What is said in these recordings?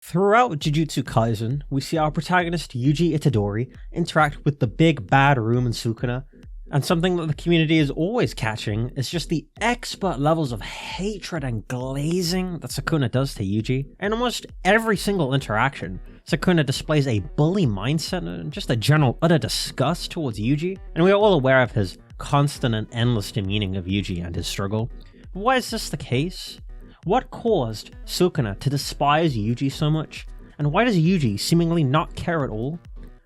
Throughout Jujutsu Kaisen, we see our protagonist Yuji Itadori interact with the big bad Ryomen Sukuna, and something that the community is always catching is just the expert levels of hatred and glazing that Sukuna does to Yuji. In almost every single interaction, Sukuna displays a bully mindset and just a general utter disgust towards Yuji, and we are all aware of his constant and endless demeaning of Yuji and his struggle. But why is this the case? What caused Sukuna to despise Yuji so much? And why does Yuji seemingly not care at all?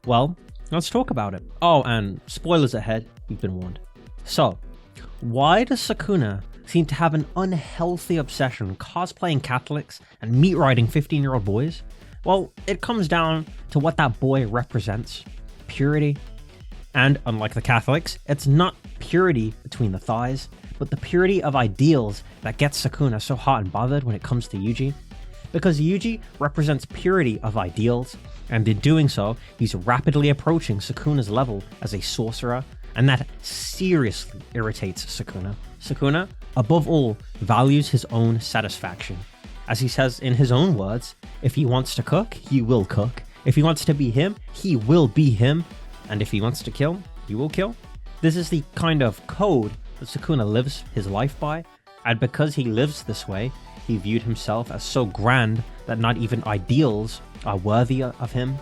Well, let's talk about it. Oh, and spoilers ahead, you've been warned. So, why does Sukuna seem to have an unhealthy obsession cosplaying Catholics and meat riding 15-year-old boys? Well, it comes down to what that boy represents: purity. And unlike the Catholics, it's not purity between the thighs, but the purity of ideals that gets Sukuna so hot and bothered when it comes to Yuji. Because Yuji represents purity of ideals, and in doing so, he's rapidly approaching Sukuna's level as a sorcerer, and that seriously irritates Sukuna. Sukuna, above all, values his own satisfaction. As he says in his own words, if he wants to cook, he will cook. If he wants to be him, he will be him. And if he wants to kill, he will kill. This is the kind of code that Sukuna lives his life by, and because he lives this way, he viewed himself as so grand that not even ideals are worthy of him.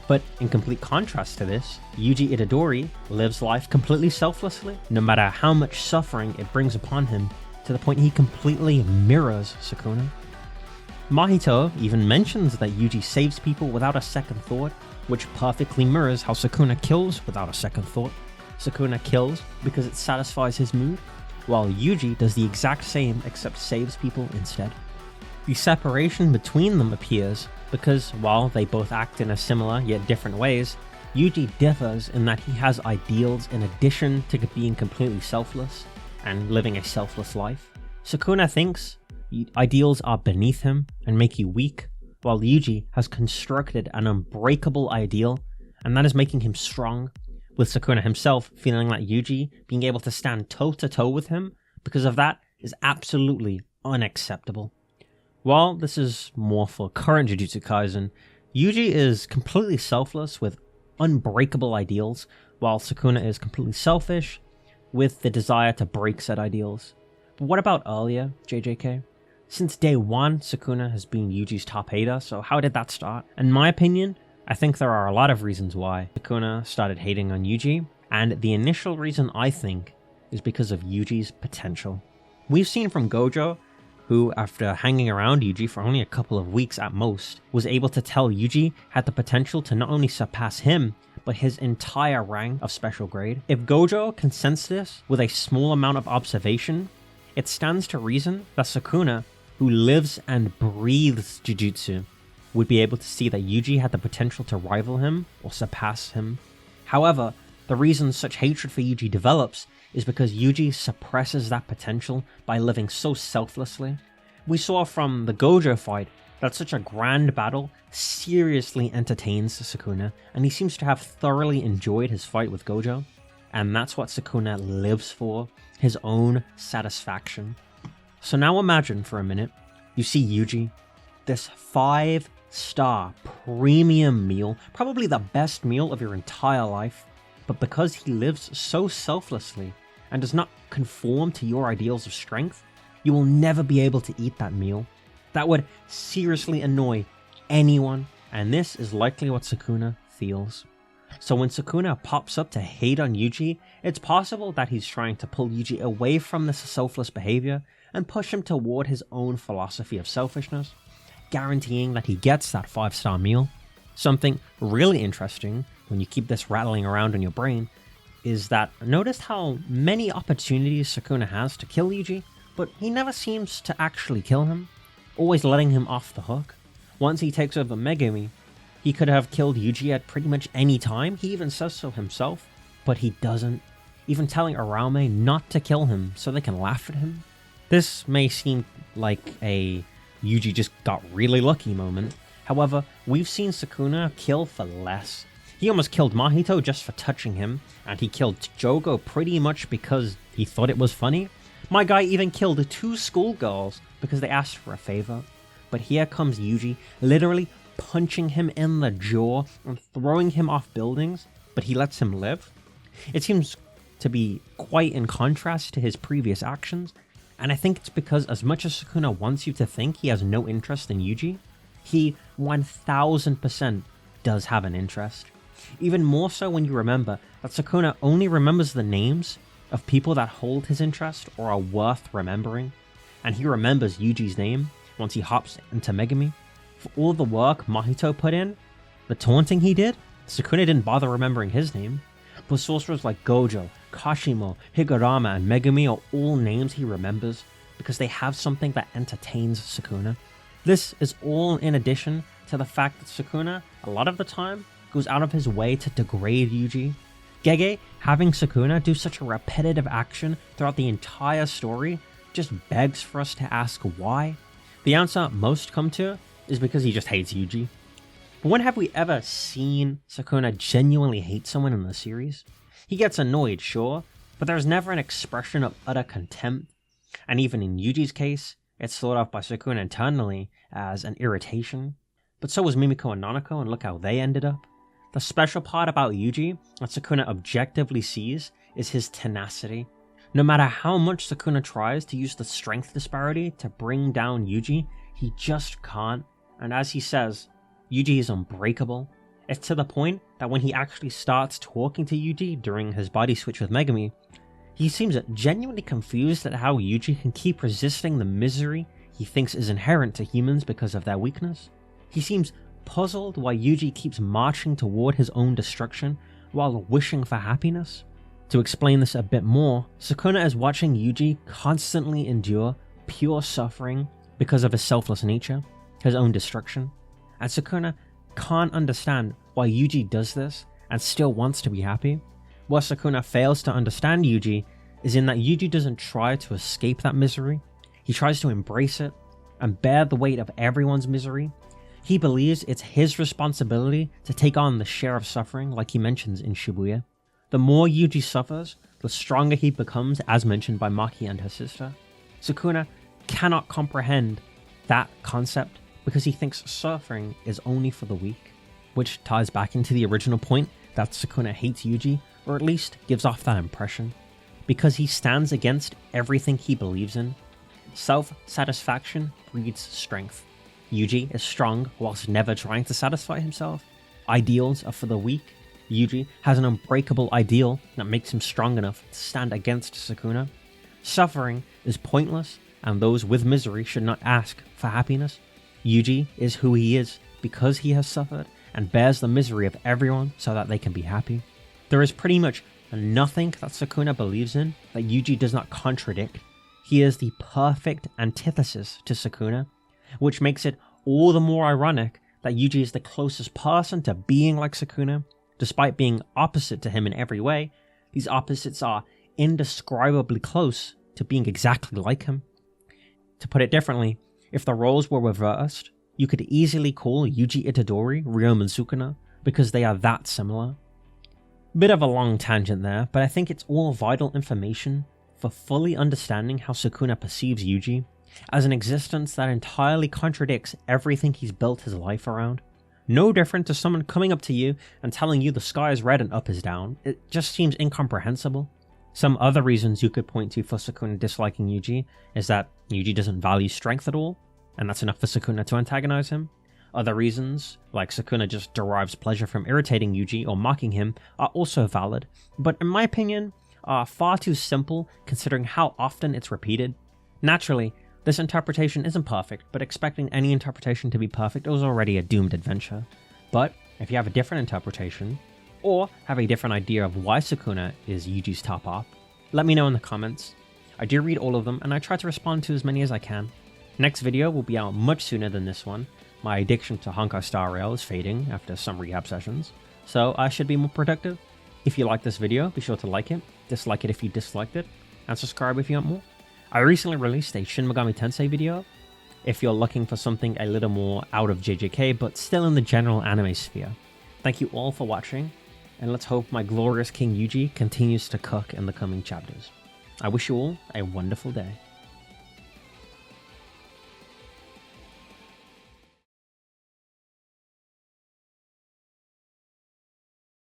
But in complete contrast to this, Yuji Itadori lives life completely selflessly, no matter how much suffering it brings upon him, to the point he completely mirrors Sukuna. Mahito even mentions that Yuji saves people without a second thought, which perfectly mirrors how Sukuna kills without a second thought. Sukuna kills because it satisfies his mood, while Yuji does the exact same except saves people instead. The separation between them appears because while they both act in a similar yet different ways, Yuji differs in that he has ideals in addition to being completely selfless and living a selfless life. Sukuna thinks ideals are beneath him and make you weak, while Yuji has constructed an unbreakable ideal, and that is making him strong, with Sukuna himself feeling like Yuji being able to stand toe-to-toe with him because of that is absolutely unacceptable. While this is more for current Jujutsu Kaisen, Yuji is completely selfless with unbreakable ideals, while Sukuna is completely selfish with the desire to break said ideals. But what about earlier, JJK? Since day one, Sukuna has been Yuji's top hater, so how did that start? In my opinion, I think there are a lot of reasons why Sukuna started hating on Yuji, and the initial reason I think is because of Yuji's potential. We've seen from Gojo, who after hanging around Yuji for only a couple of weeks at most, was able to tell Yuji had the potential to not only surpass him, but his entire rank of special grade. If Gojo can sense this with a small amount of observation, it stands to reason that Sukuna, who lives and breathes Jujutsu, would be able to see that Yuji had the potential to rival him or surpass him. However, the reason such hatred for Yuji develops is because Yuji suppresses that potential by living so selflessly. We saw from the Gojo fight that such a grand battle seriously entertains Sukuna, and he seems to have thoroughly enjoyed his fight with Gojo, and that's what Sukuna lives for, his own satisfaction. So now imagine for a minute, you see Yuji, this 5-star premium meal, probably the best meal of your entire life, but because he lives so selflessly and does not conform to your ideals of strength, you will never be able to eat that meal. That would seriously annoy anyone, and this is likely what Sukuna feels. So when Sukuna pops up to hate on Yuji, it's possible that he's trying to pull Yuji away from this selfless behavior and push him toward his own philosophy of selfishness, guaranteeing that he gets that 5-star meal. Something really interesting when you keep this rattling around in your brain is that notice how many opportunities Sukuna has to kill Yuji, but he never seems to actually kill him, always letting him off the hook. Once he takes over Megumi, he could have killed Yuji at pretty much any time, he even says so himself, but he doesn't, even telling Ryomen not to kill him so they can laugh at him. This may seem like a Yuji just got really lucky moment, however, we've seen Sukuna kill for less. He almost killed Mahito just for touching him, and he killed Jogo pretty much because he thought it was funny. My guy even killed 2 schoolgirls because they asked for a favor. But here comes Yuji, literally punching him in the jaw and throwing him off buildings, but he lets him live. It seems to be quite in contrast to his previous actions, and I think it's because as much as Sukuna wants you to think he has no interest in Yuji, he 1000% does have an interest. Even more so when you remember that Sukuna only remembers the names of people that hold his interest or are worth remembering, and he remembers Yuji's name once he hops into Megumi. For all the work Mahito put in, the taunting he did, Sukuna didn't bother remembering his name, but sorcerers like Gojo, Kashimo, Higurama, and Megumi are all names he remembers because they have something that entertains Sukuna. This is all in addition to the fact that Sukuna, a lot of the time, goes out of his way to degrade Yuji. Gege having Sukuna do such a repetitive action throughout the entire story just begs for us to ask why. The answer most come to is because he just hates Yuji. But when have we ever seen Sukuna genuinely hate someone in the series? He gets annoyed, sure, but there's never an expression of utter contempt. And even in Yuji's case, it's thought of by Sukuna internally as an irritation. But so was Mimiko and Nanako, and look how they ended up. The special part about Yuji that Sukuna objectively sees is his tenacity. No matter how much Sukuna tries to use the strength disparity to bring down Yuji, he just can't. And as he says, Yuji is unbreakable. It's to the point that when he actually starts talking to Yuji during his body switch with Megumi, he seems genuinely confused at how Yuji can keep resisting the misery he thinks is inherent to humans because of their weakness. He seems puzzled why Yuji keeps marching toward his own destruction while wishing for happiness. To explain this a bit more, Sukuna is watching Yuji constantly endure pure suffering because of his selfless nature, his own destruction, and Sukuna can't understand why Yuji does this and still wants to be happy. Where Sukuna fails to understand Yuji is in that Yuji doesn't try to escape that misery, he tries to embrace it and bear the weight of everyone's misery. He believes it's his responsibility to take on the share of suffering like he mentions in Shibuya. The more Yuji suffers, the stronger he becomes, as mentioned by Maki and her sister. Sukuna cannot comprehend that concept because he thinks suffering is only for the weak, which ties back into the original point that Sukuna hates Yuji, or at least gives off that impression, because he stands against everything he believes in. Self-satisfaction breeds strength. Yuji is strong whilst never trying to satisfy himself. Ideals are for the weak. Yuji has an unbreakable ideal that makes him strong enough to stand against Sukuna. Suffering is pointless, and those with misery should not ask for happiness. Yuji is who he is because he has suffered and bears the misery of everyone so that they can be happy. There is pretty much nothing that Sukuna believes in that Yuji does not contradict. He is the perfect antithesis to Sukuna, which makes it all the more ironic that Yuji is the closest person to being like Sukuna. Despite being opposite to him in every way, these opposites are indescribably close to being exactly like him. To put it differently, if the roles were reversed, you could easily call Yuji Itadori Ryomen Sukuna because they are that similar. Bit of a long tangent there, but I think it's all vital information for fully understanding how Sukuna perceives Yuji as an existence that entirely contradicts everything he's built his life around. No different to someone coming up to you and telling you the sky is red and up is down. It just seems incomprehensible. Some other reasons you could point to for Sukuna disliking Yuji is that Yuji doesn't value strength at all, and that's enough for Sukuna to antagonize him. Other reasons, like Sukuna just derives pleasure from irritating Yuji or mocking him, are also valid, but in my opinion, are far too simple considering how often it's repeated. Naturally, this interpretation isn't perfect, but expecting any interpretation to be perfect is already a doomed adventure. But if you have a different interpretation, or have a different idea of why Sukuna is Yuji's top op, let me know in the comments. I do read all of them, and I try to respond to as many as I can. Next video will be out much sooner than this one. My addiction to Honkai Star Rail is fading after some rehab sessions, so I should be more productive. If you like this video, be sure to like it, dislike it if you disliked it, and subscribe if you want more. I recently released a Shin Megami Tensei video, if you're looking for something a little more out of JJK, but still in the general anime sphere. Thank you all for watching, and let's hope my glorious King Yuji continues to cook in the coming chapters. I wish you all a wonderful day.